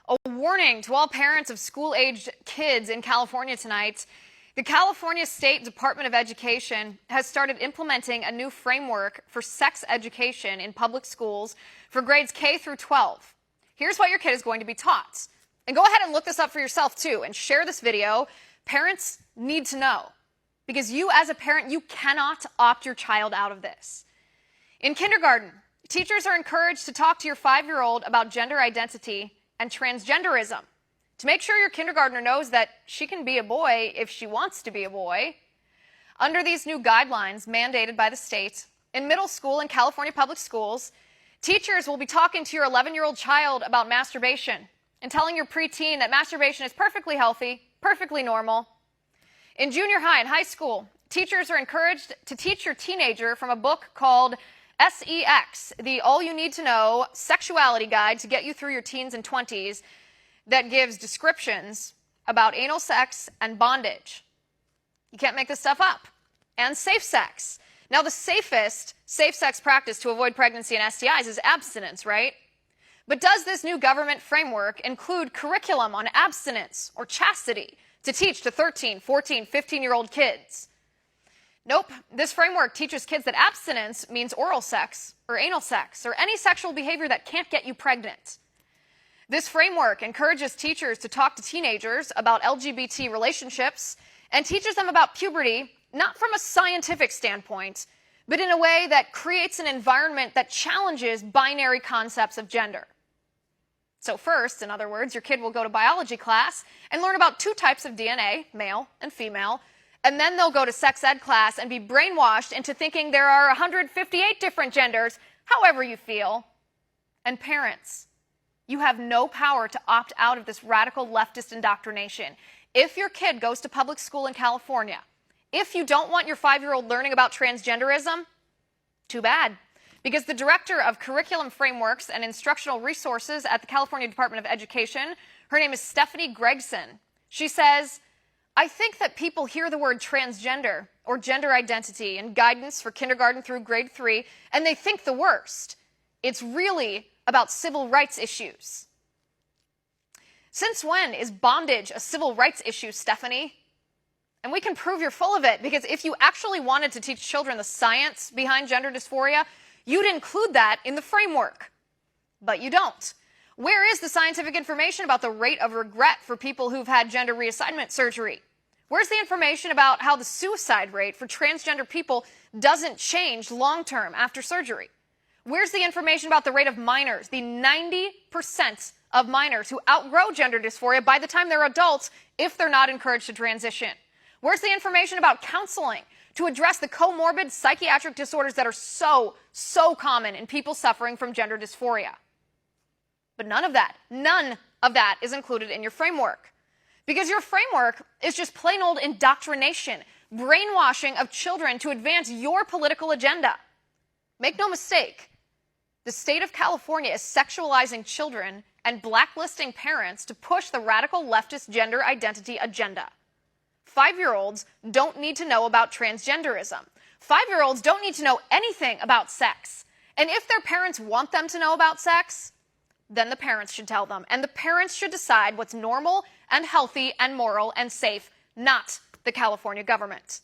A warning to all parents of school-aged kids in California tonight. The California State Department of Education has started implementing a new framework for sex education in public schools for grades K through 12. Here's what your kid is going to be taught. And go ahead and look this up for yourself too and share this video. Parents need to know, because you as a parent, you cannot opt your child out of this. In kindergarten, teachers are encouraged to talk to your 5-year-old about gender identity and transgenderism, to make sure your kindergartner knows that she can be a boy if she wants to be a boy. Under these new guidelines mandated by the state, in middle school and California public schools, teachers will be talking to your 11-year-old child about masturbation and telling your preteen that masturbation is perfectly healthy, perfectly normal. In junior high and high school, teachers are encouraged to teach your teenager from a book called SEX, the All You Need to Know Sexuality Guide to get you through your teens and 20s, that gives descriptions about anal sex and bondage. You can't make this stuff up. And safe sex. Now, the safest safe sex practice to avoid pregnancy and STIs is abstinence, right? But does this new government framework include curriculum on abstinence or chastity to teach to 13, 14, 15-year-old kids? Nope. This framework teaches kids that abstinence means oral sex or anal sex or any sexual behavior that can't get you pregnant. This framework encourages teachers to talk to teenagers about LGBT relationships and teaches them about puberty, not from a scientific standpoint, but in a way that creates an environment that challenges binary concepts of gender. So first, in other words, your kid will go to biology class and learn about 2 types of DNA, male and female, and then they'll go to sex ed class and be brainwashed into thinking there are 158 different genders, however you feel. And parents, you have no power to opt out of this radical leftist indoctrination. If your kid goes to public school in California, if you don't want your 5-year-old learning about transgenderism, too bad. Because the director of curriculum frameworks and instructional resources at the California Department of Education, her name is Stephanie Gregson. She says, I think that people hear the word transgender or gender identity and guidance for kindergarten through grade 3, and they think the worst. It's really about civil rights issues. Since when is bondage a civil rights issue, Stephanie? And we can prove you're full of it, because if you actually wanted to teach children the science behind gender dysphoria, you'd include that in the framework. But you don't. Where is the scientific information about the rate of regret for people who've had gender reassignment surgery? Where's the information about how the suicide rate for transgender people doesn't change long-term after surgery? Where's the information about the rate of minors, the 90% of minors who outgrow gender dysphoria by the time they're adults if they're not encouraged to transition? Where's the information about counseling to address the comorbid psychiatric disorders that are so common in people suffering from gender dysphoria? But none of that is included in your framework. Because your framework is just plain old indoctrination, brainwashing of children to advance your political agenda. Make no mistake, the state of California is sexualizing children and blacklisting parents to push the radical leftist gender identity agenda. 5-year-olds don't need to know about transgenderism. 5-year-olds don't need to know anything about sex. And if their parents want them to know about sex, then the parents should tell them. And the parents should decide what's normal and healthy and moral and safe, not the California government.